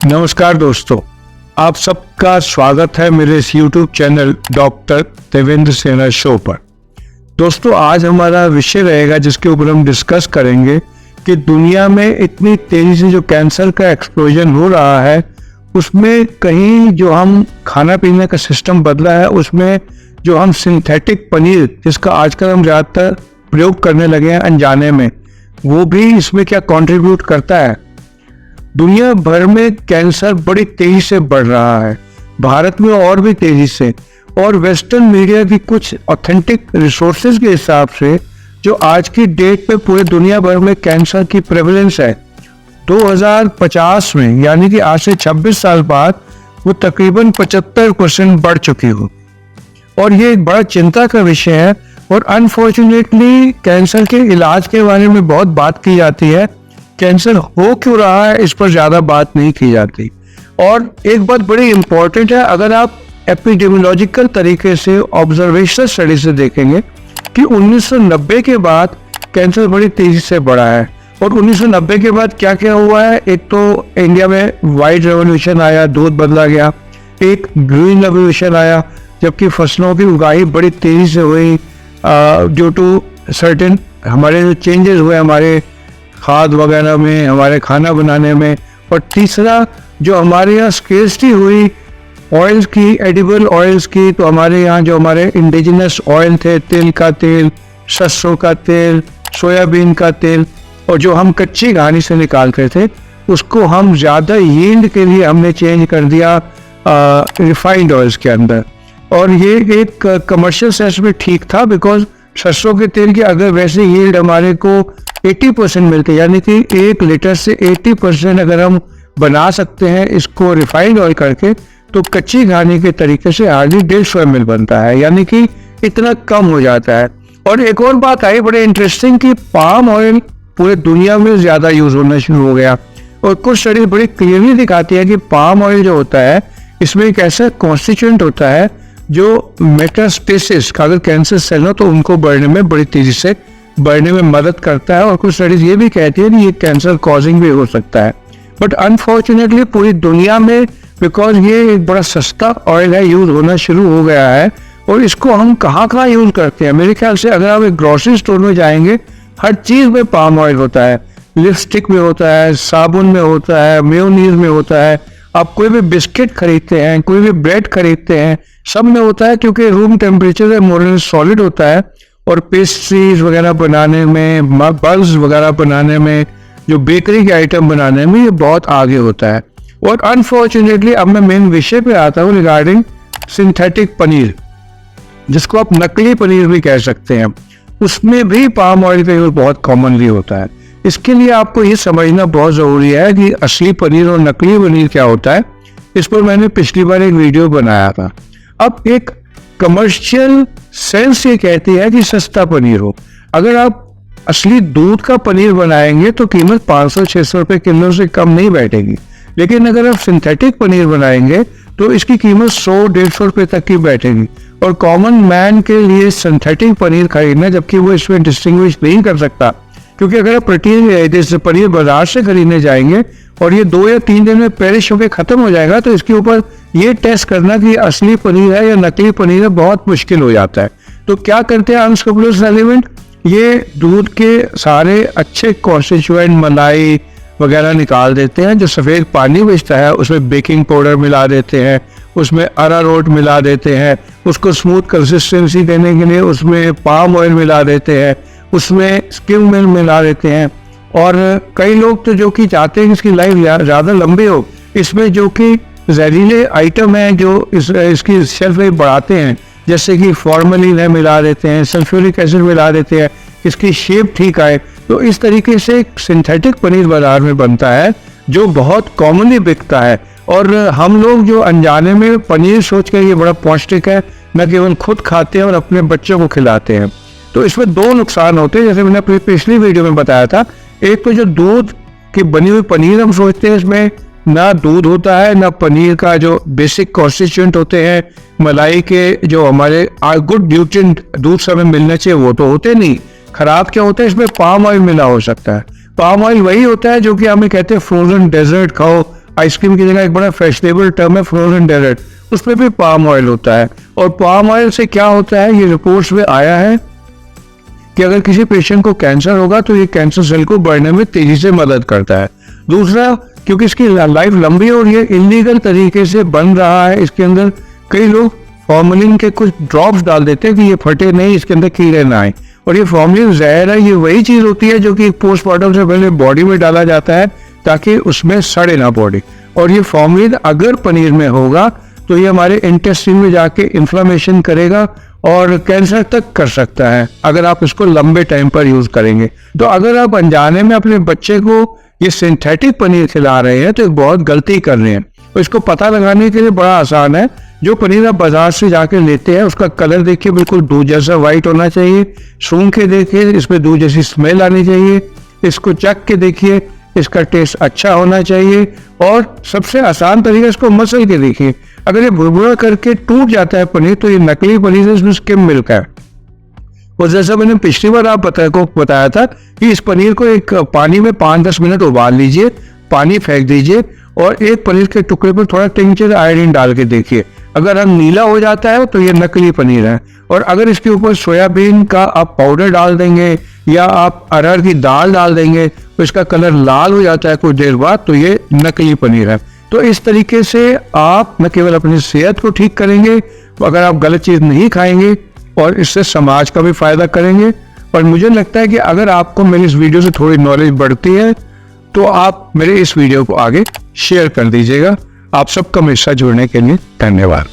नमस्कार दोस्तों, आप सबका स्वागत है मेरे इस YouTube चैनल डॉक्टर देवेंद्र सेना शो पर। दोस्तों, आज हमारा विषय रहेगा जिसके ऊपर हम डिस्कस करेंगे कि दुनिया में इतनी तेजी से जो कैंसर का एक्सप्लोजन हो रहा है, उसमें कहीं जो हम खाना पीने का सिस्टम बदला है, उसमें जो हम सिंथेटिक पनीर जिसका आजकल हम ज़्यादातर प्रयोग करने लगे हैं अनजाने में, वो भी इसमें क्या कंट्रीब्यूट करता है। दुनिया भर में कैंसर बड़ी तेजी से बढ़ रहा है, भारत में और भी तेजी से। और वेस्टर्न मीडिया की कुछ ऑथेंटिक रिसोर्सेज के हिसाब से जो आज की डेट पे पूरे दुनिया भर में कैंसर की प्रेवलेंस है, 2050 में यानी कि आज से 26 साल बाद वो तकरीबन 75% बढ़ चुकी हो। और ये एक बड़ा चिंता का विषय है। और अनफॉर्चुनेटली कैंसर के इलाज के बारे में बहुत बात की जाती है, कैंसर हो क्यों रहा है इस पर ज़्यादा बात नहीं की जाती। और एक बात बड़ी इंपॉर्टेंट है, अगर आप एपिडेमियोलॉजिकल तरीके से ऑब्जर्वेशनल स्टडी से देखेंगे कि 1990 के बाद कैंसर बड़ी तेज़ी से बढ़ा है। और 1990 के बाद क्या क्या हुआ है, एक तो इंडिया में वाइट रेवोल्यूशन आया, दूध बदला गया, एक ग्रीन रेवोल्यूशन आया, जबकि फसलों की उगाई बड़ी तेज़ी से हुई ड्यू टू सर्टेन हमारे जो चेंजेस हुए हमारे खाद वगैरह में, हमारे खाना बनाने में। और तीसरा जो हमारे यहाँ स्केर्सिटी हुई ऑयल्स की, एडिबल ऑयल्स की, तो हमारे यहाँ जो हमारे इंडिजिनस ऑयल थे, तिल का तेल, सरसों का तेल, सोयाबीन का तेल, और जो हम कच्ची घानी से निकालते थे उसको हम ज़्यादा यील्ड के लिए हमने चेंज कर दिया रिफाइंड ऑयल्स के अंदर। और ये एक कमर्शियल सेंस में ठीक था, बिकॉज सरसों के तेल की अगर वैसे यील्ड हमारे को 80% मिलती है, यानी कि 1 लीटर से 80% अगर हम बना सकते हैं इसको रिफाइंड ऑयल करके, तो कच्ची घानी के तरीके से हार्डली 150 ml बनता है, यानी कि इतना कम हो जाता है। और एक और बात आई बड़े इंटरेस्टिंग कि पाम ऑयल पूरे दुनिया में ज़्यादा यूज़ होना शुरू हो गया। और कुछ स्टडीज बड़ी क्लियरली दिखाती है कि पाम ऑयल जो होता है इसमें एक ऐसा कॉन्स्टिट्यूएंट होता है जो मेटास्टेसिस का, अगर कैंसर सेल हो तो उनको बढ़ने में बड़ी तेज़ी से बढ़ने में मदद करता है। और कुछ स्टडीज ये भी कहती है कि ये कैंसर कॉजिंग भी हो सकता है। बट अनफॉर्चुनेटली पूरी दुनिया में बिकॉज ये एक बड़ा सस्ता ऑयल है, यूज़ होना शुरू हो गया है। और इसको हम कहाँ कहाँ यूज़ करते हैं, मेरे ख्याल से अगर आप एक ग्रोसरी स्टोर में जाएंगे हर चीज़ में पाम ऑयल होता है, लिपस्टिक में होता है, साबुन में होता है, मेयोनीज में होता है। आप कोई भी बिस्किट खरीदते हैं, कोई भी ब्रेड खरीदते हैं, सब में होता है, क्योंकि रूम टेम्परेचर मोर सॉलिड होता है। और पेस्ट्रीज वगैरह बनाने में, बल्स वगैरह बनाने में, जो बेकरी के आइटम बनाने में ये बहुत आगे होता है। और अनफॉर्चुनेटली अब मैं मेन विषय पे आता हूँ रिगार्डिंग सिंथेटिक पनीर, जिसको आप नकली पनीर भी कह सकते हैं। उसमें भी पाम ऑयल का यूज बहुत कॉमनली होता है। इसके लिए आपको ये समझना बहुत ज़रूरी है कि असली पनीर और नकली पनीर क्या होता है। इस पर मैंने पिछली बार एक वीडियो बनाया था। अब एक कमर्शियल सेंस ये कहती है कि सस्ता पनीर हो। अगर आप असली दूध का पनीर बनाएंगे तो कीमत 500-600 रुपये किलो से कम नहीं बैठेगी। लेकिन अगर आप सिंथेटिक पनीर बनाएंगे तो इसकी कीमत 100-150 रुपये तक की बैठेगी। और कॉमन मैन के लिए सिंथेटिक पनीर खरीदना, जबकि वो इसमें डिस्टिंग्विश नहीं कर सकता, क्योंकि अगर आप जैसे पनीर बाजार से खरीदने जाएंगे और ये 2 या 3 दिन में पेरिश होकर खत्म हो जाएगा, तो इसके ऊपर ये टेस्ट करना कि असली पनीर है या नकली पनीर है बहुत मुश्किल हो जाता है। तो क्या करते हैं अनस्क्रैपेबल एलिमेंट, ये दूध के सारे अच्छे कॉन्स्टिट्यूएंट मलाई वगैरह निकाल देते हैं। जो सफ़ेद पानी बचता है उसमें बेकिंग पाउडर मिला देते हैं, उसमें अरारोट मिला देते हैं, उसको स्मूथ कंसिस्टेंसी देने के लिए उसमें पाम ऑयल मिला देते हैं, उसमें स्किम मिल्क मिला देते हैं। और कई लोग तो जो कि चाहते हैं कि इसकी लाइफ ज़्यादा लंबी हो, इसमें जो कि जहरीले आइटम हैं जो इसकी शेल्फ लाइफ बढ़ाते हैं, जैसे कि फॉर्मलिन है मिला देते हैं, सल्फ्यूरिक एसिड मिला देते हैं, इसकी शेप ठीक आए। तो इस तरीके से एक सिंथेटिक पनीर बाजार में बनता है जो बहुत कॉमनली बिकता है। और हम लोग जो अनजाने में पनीर सोच कर ये बड़ा पौष्टिक है, न केवल खुद खाते हैं और अपने बच्चों को खिलाते हैं। तो इसमें 2 नुकसान होते हैं, जैसे मैंने पिछली वीडियो में बताया था। एक तो जो दूध की बनी हुई पनीर हम सोचते हैं इसमें ना दूध होता है, ना पनीर का जो बेसिक कॉन्स्टिट्यूएंट होते हैं, मलाई के जो हमारे गुड न्यूट्रिएंट दूध से हमें मिलना चाहिए वो तो होते नहीं। खराब क्या होता है, इसमें पाम ऑयल मिला हो सकता है। पाम ऑयल वही होता है जो कि हमें कहते हैं फ्रोजन डेजर्ट खाओ, आइसक्रीम की जगह एक बड़ा फैशनेबल टर्म है फ्रोजन डेजर्ट, उसमें भी पाम ऑयल होता है। और पाम ऑयल से क्या होता है, ये रिपोर्ट्स में आया है कि अगर किसी पेशेंट को कैंसर होगा तो ये कैंसर सेल को बढ़ने में तेजी से मदद करता है। दूसरा, क्योंकि इसकी लाइफ लंबी है और ये इलीगल तरीके से बन रहा है, इसके अंदर कई लोग फॉर्मेलिन के कुछ ड्रॉप्स डाल देते हैं कि ये फटे नहीं, इसके अंदर कीड़े ना आए। और ये फॉर्मेलिन जहर है, ये वही चीज होती है जो कि पोस्टमार्टम से पहले बॉडी में डाला जाता है ताकि उसमें सड़े ना बॉडी। और ये फॉर्मेलिन अगर पनीर में होगा तो ये हमारे इंटेस्टाइन में जाके इन्फ्लेमेशन करेगा और कैंसर तक कर सकता है अगर आप इसको लंबे टाइम पर यूज करेंगे। तो अगर आप अनजाने में अपने बच्चे को ये सिंथेटिक पनीर खिला रहे हैं तो एक बहुत गलती कर रहे हैं। तो इसको पता लगाने के लिए बड़ा आसान है। जो पनीर आप बाजार से जाके लेते हैं उसका कलर देखिए, बिल्कुल दूध जैसा व्हाइट होना चाहिए। सूंघ के देखिए, इसमें दूध जैसी स्मेल आनी चाहिए। इसको चख के देखिए, इसका टेस्ट अच्छा होना चाहिए। और सबसे आसान तरीका, इसको मसल के देखिए, अगर ये भुरभुरा करके टूट जाता है पनीर तो ये नकली पनीर है, इसमें स्किम मिल्क है। और जैसा मैंने पिछली बार आप बताया था कि इस पनीर को एक पानी में 5-10 मिनट उबाल लीजिए, पानी फेंक दीजिए और एक पनीर के टुकड़े पर थोड़ा टिंचर आयोडीन डाल के देखिए। अगर रंग नीला हो जाता है तो ये नकली पनीर है। और अगर इसके ऊपर सोयाबीन का आप पाउडर डाल देंगे या आप अरहर की दाल डाल देंगे तो इसका कलर लाल हो जाता है कुछ देर बाद, तो ये नकली पनीर है। तो इस तरीके से आप न केवल अपनी सेहत को ठीक करेंगे, अगर आप गलत चीज नहीं खाएंगे और इससे समाज का भी फायदा करेंगे। और मुझे लगता है कि अगर आपको मेरी इस वीडियो से थोड़ी नॉलेज बढ़ती है तो आप मेरे इस वीडियो को आगे शेयर कर दीजिएगा। आप सबका मेरे साथ जुड़ने के लिए धन्यवाद।